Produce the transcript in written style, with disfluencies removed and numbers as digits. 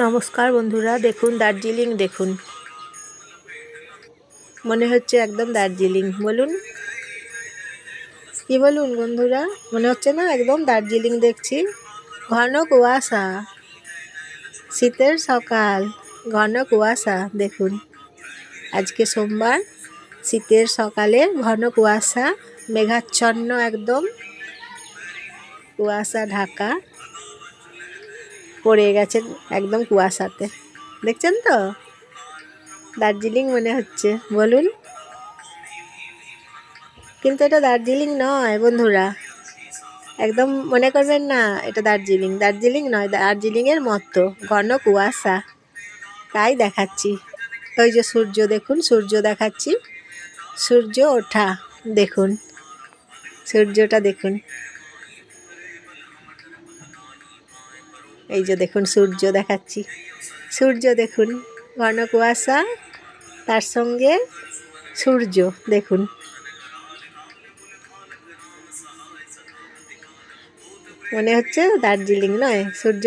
নমস্কার বন্ধুরা, দেখুন দার্জিলিং দেখুন, মনে হচ্ছে একদম দার্জিলিং। বলুন কি বলুন বন্ধুরা, মনে হচ্ছে না একদম দার্জিলিং দেখছি? ঘন কুয়াশা, শীতের সকাল, ঘন কুয়াশা দেখুন। আজকে সোমবার, শীতের সকালে ঘন কুয়াশা, মেঘাচ্ছন্ন, একদম কুয়াশা ঢাকা পড়ে গেছে একদম কুয়াশাতে। দেখছেন তো, দার্জিলিং মনে হচ্ছে। বলুন, কিন্তু এটা দার্জিলিং নয় বন্ধুরা, একদম মনে করবেন না এটা দার্জিলিং। দার্জিলিং নয়, দার্জিলিংয়ের মতো ঘন কুয়াশা, তাই দেখাচ্ছি। ওই যে সূর্য দেখুন, সূর্য দেখাচ্ছি, সূর্য ওঠা দেখুন, সূর্যটা দেখুন, এই যে দেখুন সূর্য দেখাচ্ছি, সূর্য দেখুন, ঘন কুয়াশা, তার সঙ্গে সূর্য দেখুন। মনে হচ্ছে দার্জিলিং নয়, সূর্য